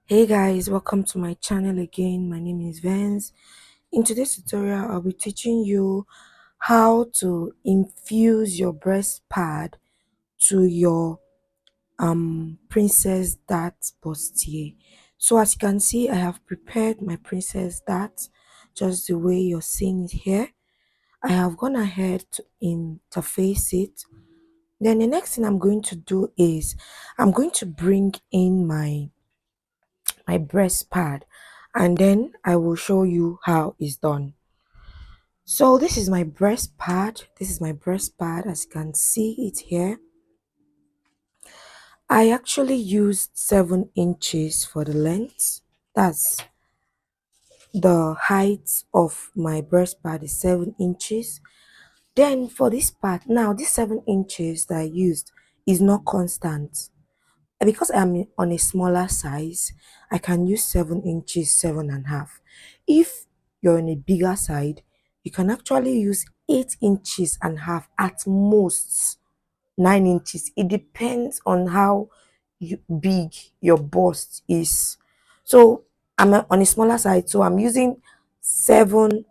Hey guys, welcome to my channel again. My name is Vance. In today's tutorial, I'll be teaching you how to infuse your breast pad to your princess dart bustier. So as you can see, I have prepared my princess dart just the way you're seeing it here. I have gone ahead to interface it. Then the next thing I'm going to do is I'm going to bring in my breast pad, and then I will show you how it's done. So this is my breast pad. This is my breast pad. As you can see it here, I actually used 7 inches for the length. That's the height of my breast pad is 7 inches. Then for this part, now this 7 inches that I used is not constant. Because I'm on a smaller size, I can use 7 inches, 7.5. If you're on a bigger side, you can actually use 8 inches and half, at most 9 inches. It depends on how big your bust is. So on a smaller side, so I'm using 7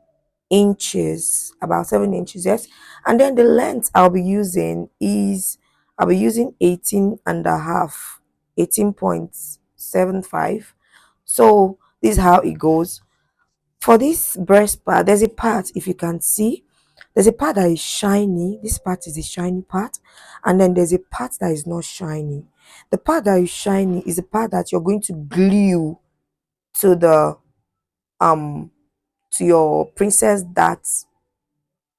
inches, about 7 inches, yes. And then the length I'll be using 18.5, 18.75. So this is how it goes. For this breast part, there's a part, if you can see, there's a part that is shiny. This part is the shiny part, and then there's a part that is not shiny. The part that is shiny is the part that you're going to glue to the um to your princess dart,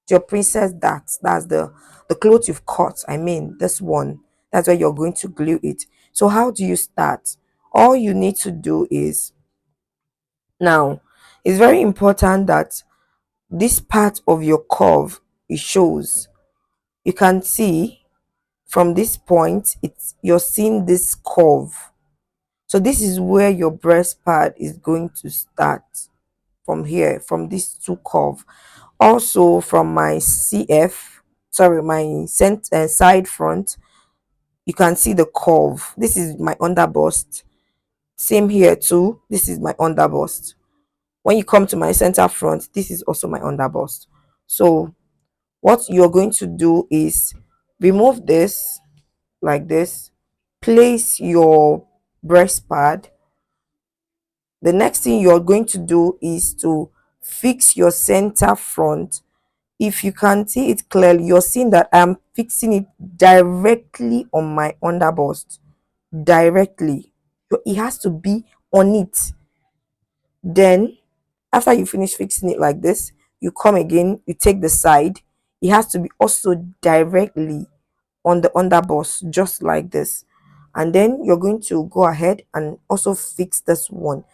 that's the cloth you've cut. I mean, this one, that's where you're going to glue it. So how do you start? All you need to do is, now, it's very important that this part of your curve, it shows. You can see from this point, it's you're seeing this curve. So this is where your breast pad is going to start, from here, from this two curve. Also from my side front, you can see the curve. This is my under bust. Same here too, this is my under bust. When you come to my center front, this is also my under bust. So what you're going to do is remove this like this, place your breast pad. The next thing you're going to do is to fix your center front. If you can see it clearly, you're seeing that I'm fixing it directly on my under bust. Directly. So it has to be on it. Then after you finish fixing it like this, you come again, you take the side. It has to be also directly on the underbust, just like this. And then you're going to go ahead and also fix this one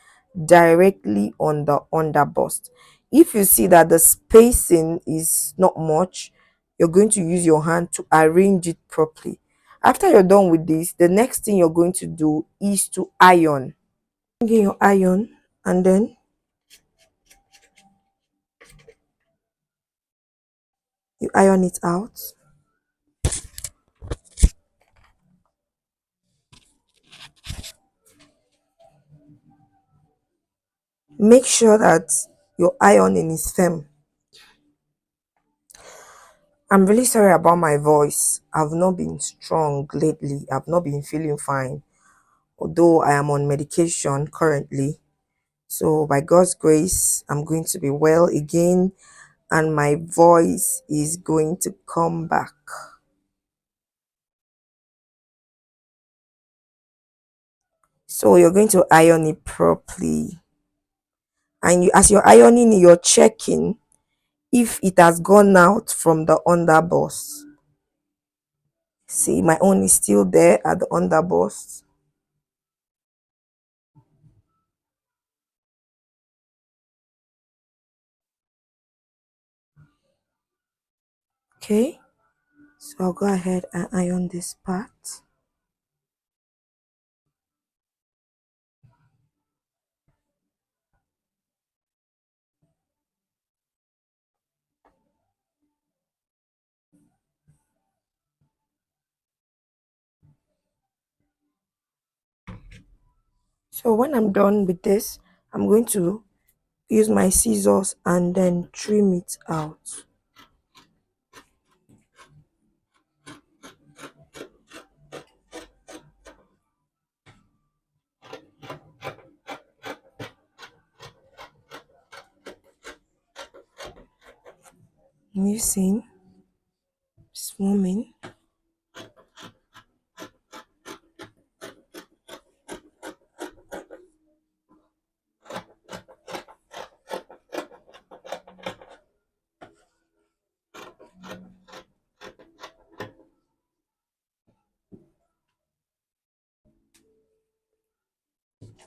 directly on the underbust. If you see that the spacing is not much, you're going to use your hand to arrange it properly. After you're done with this, the next thing you're going to do is to iron. Bring in your iron, and then you iron it out. Make sure that your ironing is firm. I'm really sorry about my voice. I've not been strong lately. I've not been feeling fine, although I am on medication currently. So by God's grace, I'm going to be well again, and my voice is going to come back. So you're going to iron it properly. And as you're ironing, you're checking if it has gone out from the underbust. See, my own is still there at the underbust. Okay, so I'll go ahead and iron this part. So when I'm done with this, I'm going to use my scissors and then trim it out. I'm using swimming.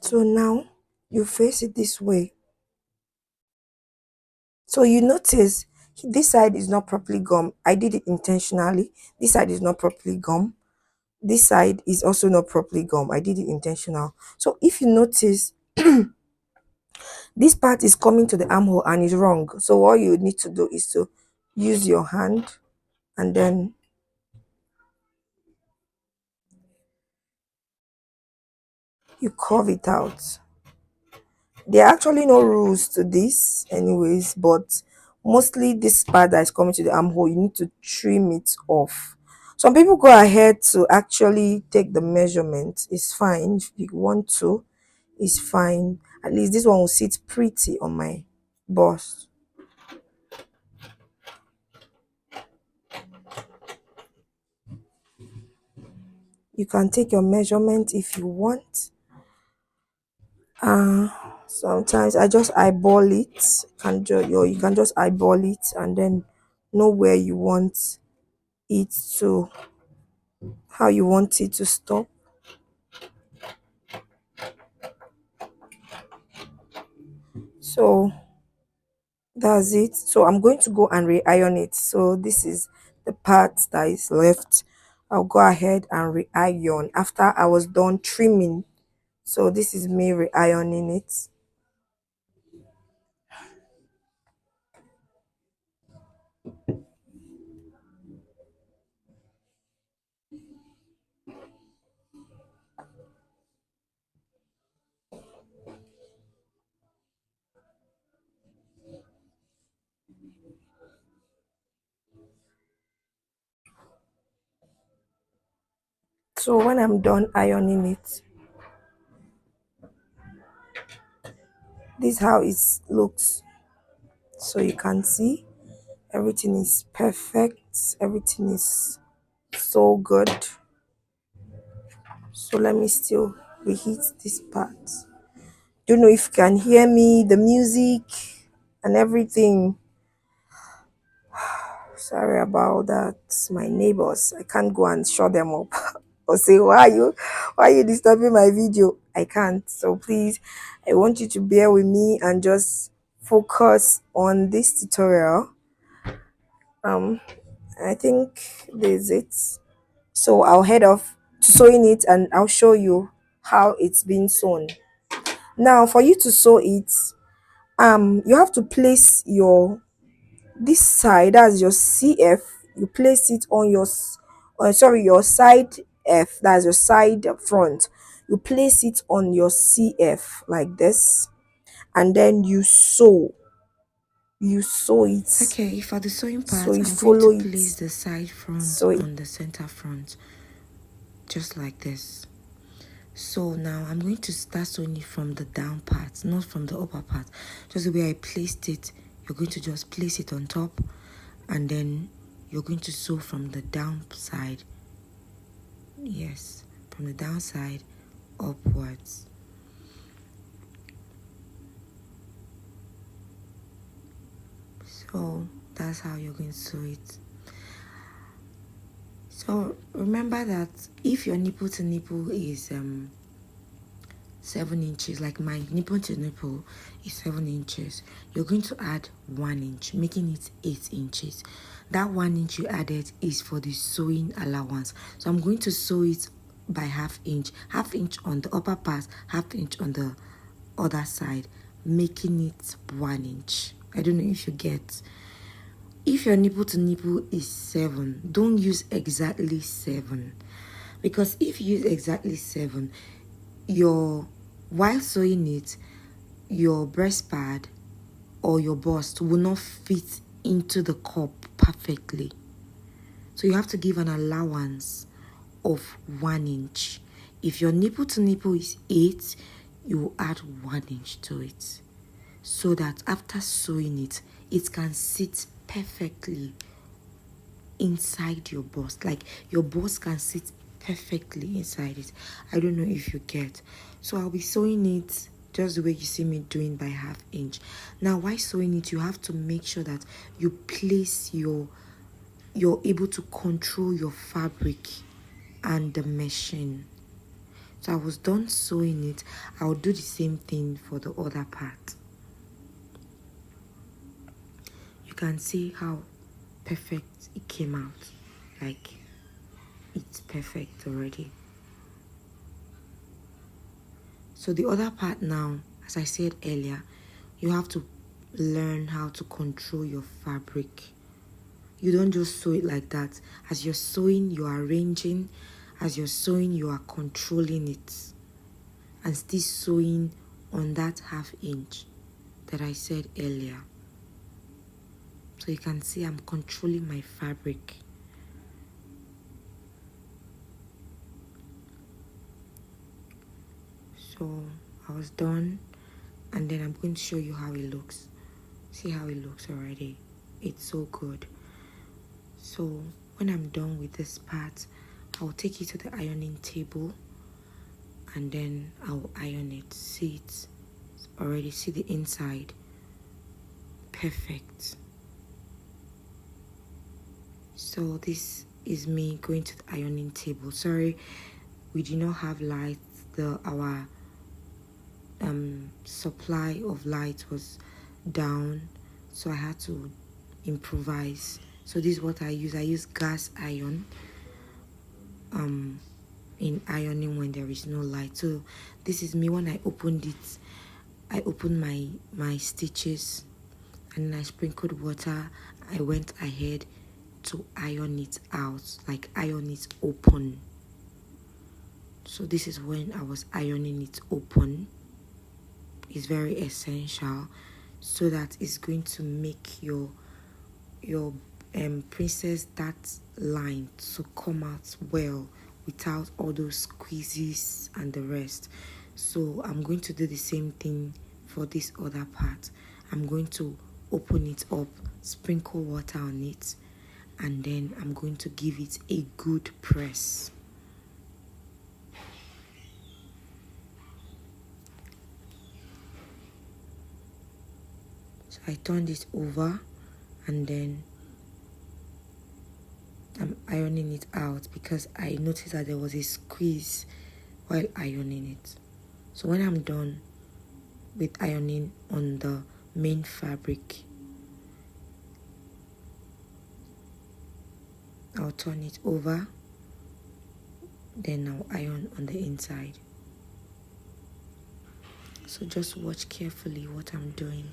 So now you face it this way. So you notice this side is not properly gummed. I did it intentionally. This side is not properly gummed. This side is also not properly gummed. I did it intentional. So if you notice, this part is coming to the armhole and is wrong. So what you need to do is to use your hand and then you curve it out. There are actually no rules to this anyways, but mostly this part that is coming to the armhole, you need to trim it off. Some people go ahead to actually take the measurement. It's fine if you want to. It's fine. At least this one will sit pretty on my bust. You can take your measurement if you want. uh Sometimes I just eyeball it. You can just eyeball it and then know where you want it to, how you want it to stop. So that's it. So I'm going to go and re-iron it. So this is the part that is left. I'll go ahead and re-iron after I was done trimming. So this is me re-ironing it. So when I'm done ironing it, this is how it looks. So you can see everything is perfect. Everything is so good. So let me still reheat this part. Don't know if you can hear me, the music and everything. Sorry about that. My neighbors, I can't go and shut them up or say, why are you disturbing my video? I can't. So please, I want you to bear with me and just focus on this tutorial. Um, I think this is it. So I'll head off to sewing it and I'll show you how it's been sewn. Now, for you to sew it, you have to place your this side, that's your CF, you place it on your sorry, your side F, that's your side front. You place it on your CF like this, and then you sew it. Okay, for the sewing So part, you I'm going to follow it. place the side front So it, on the center front, just like this. So now I'm going to start sewing it from the down part, not from the upper part. Just the way I placed it, you're going to just place it on top, and then you're going to sew from the down side. Yes, from the down side upwards. So that's how you're going to sew it. So remember that if your nipple to nipple is 7 inches, like my nipple to nipple is 7 inches, you're going to add 1 inch, making it 8 inches. That 1 inch you added is for the sewing allowance. So I'm going to sew it by half inch on the upper part, half inch on the other side, making it 1 inch. I don't know if you get. If your nipple to nipple is 7, don't use exactly 7, because if you use exactly 7, your while sewing it, your breast pad or your bust will not fit into the cup perfectly. So you have to give an allowance of 1 inch. If your nipple to nipple is 8, you will add 1 inch to it, so that after sewing it, it can sit perfectly inside your bust. Like your bust can sit perfectly inside it. I don't know if you get. So I'll be sewing it just the way you see me doing, by 1/2 inch. Now while sewing it, you have to make sure that you place you're able to control your fabric and the machine. So I was done sewing it. I'll do the same thing for the other part. You can see how perfect it came out. Like, it's perfect already. So the other part now, as I said earlier, you have to learn how to control your fabric. You don't just sew it like that. As you're sewing, you are arranging. As you're sewing, you are controlling it. And still sewing on that 1/2 inch that I said earlier. So you can see I'm controlling my fabric. So I was done, and then I'm going to show you how it looks. See how it looks already. It's so good. So when I'm done with this part, I'll take it to the ironing table, and then I'll iron it. See it already, see the inside. Perfect. So this is me going to the ironing table. Sorry, we do not have lights. Our supply of light was down, so I had to improvise. So this is what I use. I use gas iron in ironing when there is no light. So this is me when I opened it. I opened my stitches, and then I sprinkled water. I went ahead to iron it out, like iron it open. So this is when I was ironing it open. It's very essential, so that it's going to make your princess that line to come out well without all those squeezes and the rest. So I'm going to do the same thing for this other part. I'm going to open it up, sprinkle water on it, and then I'm going to give it a good press. So I turned it over, and then I'm ironing it out because I noticed that there was a squeeze while ironing it. So when I'm done with ironing on the main fabric, I'll turn it over, then I'll iron on the inside. So just watch carefully what I'm doing.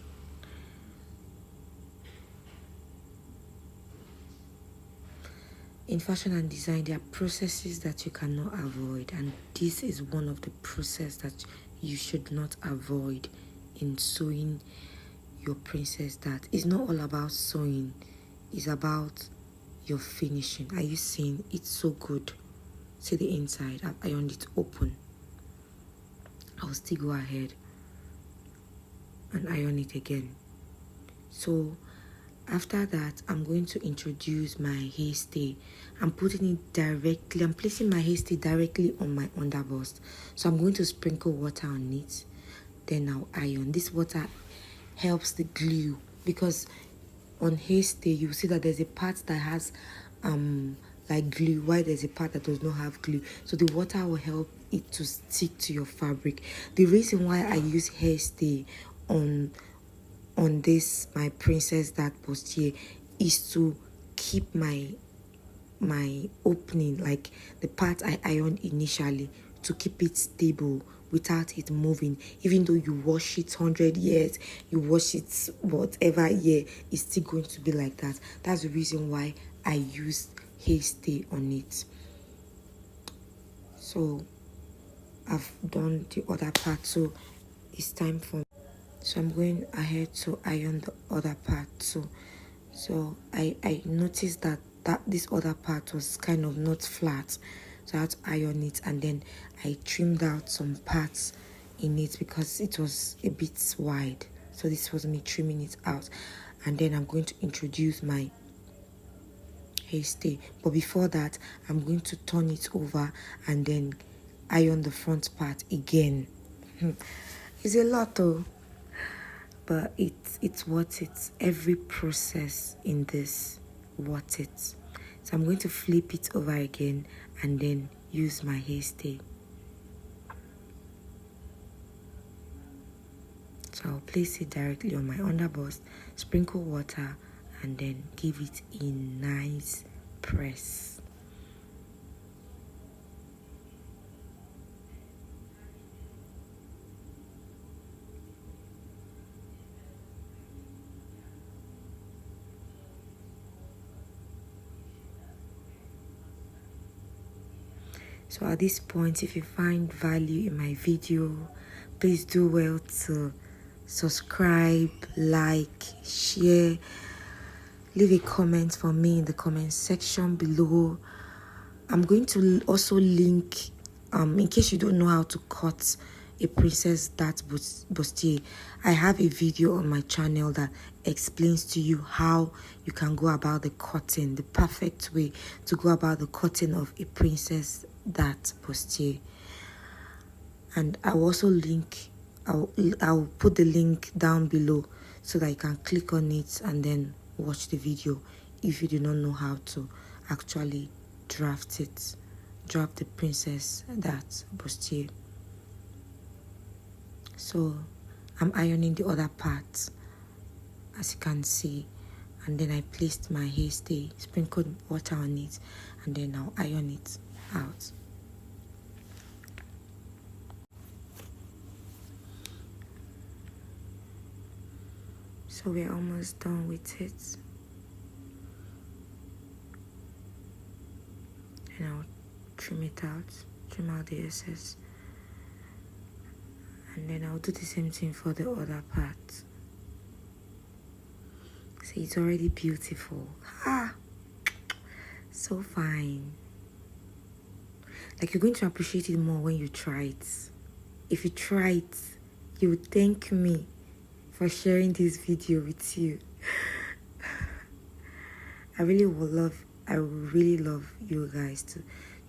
In fashion and design, there are processes that you cannot avoid, and this is one of the processes that you should not avoid in sewing your princess. That is not all about sewing, it's about your finishing. Are you seeing? It's so good. See the inside. I've ironed it open. I'll still go ahead and iron it again. So after that, I'm going to introduce my hairstay. I'm putting it directly, I'm placing my hairstay directly on my underbust. So I'm going to sprinkle water on it, then I'll iron. This water helps the glue, because on hairstay you see that there's a part that has like glue, while there's a part that does not have glue. So the water will help it to stick to your fabric. The reason why I use hairstay on this my princess that bustier is to keep my opening, like the part I ironed initially, to keep it stable without it moving. Even though you wash it 100 years, you wash it whatever year, it's still going to be like that. That's the reason why I use hairstay on it. So I've done the other part, so it's time for, so I'm going ahead to iron the other part too. So I noticed that this other part was kind of not flat, so I had to iron it, and then I trimmed out some parts in it because it was a bit wide. So this was me trimming it out, and then I'm going to introduce my hairstay. But before that, I'm going to turn it over and then iron the front part again. It's a lot though, but it's worth it. Every process in this worth it. So I'm going to flip it over again and then use my hairstay. So I'll place it directly on my underbust, sprinkle water, and then give it a nice press. So at this point, if you find value in my video, please do well to subscribe, like, share, leave a comment for me in the comment section below. I'm going to also link, in case you don't know how to cut a princess dart bustier, I have a video on my channel that explains to you how you can go about the cutting, the perfect way to go about the cutting of a princess dart bustier. And I'll also link, I'll put the link down below so that you can click on it and then watch the video if you do not know how to actually draft the princess dart bustier. So I'm ironing the other part, as you can see, and then I placed my hairstay, sprinkled water on it, and then I'll iron it out. So we're almost done with it, and I'll trim out the excess, and then I'll do the same thing for the other part. See, it's already beautiful. So fine. Like, you're going to appreciate it more when you try it. If you try it, you will thank me for sharing this video with you. I would really love you guys to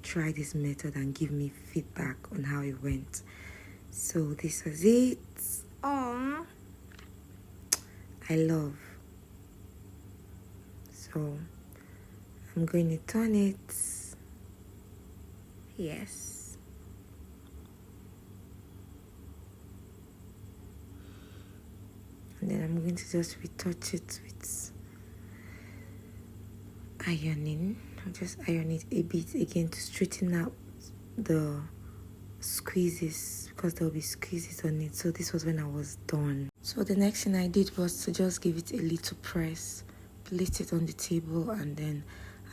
try this method and give me feedback on how it went. So this was it. Aww. I love. So I'm going to turn it. Yes. And then I'm going to just retouch it with ironing. I'll just iron it a bit again to straighten out the squeezes, because there will be squeezes on it. So this was when I was done. So the next thing I did was to just give it a little press, place it on the table, and then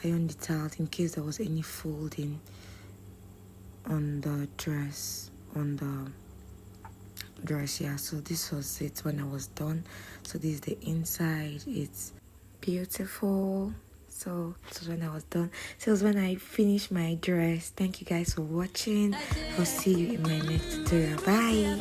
iron it out in case there was any folding on the dress, yeah. So this was it when I was done. So this is the inside. It's beautiful. So this was when I was done. So it was when I finished my dress. Thank you guys for watching. I'll see you in my next tutorial. Bye.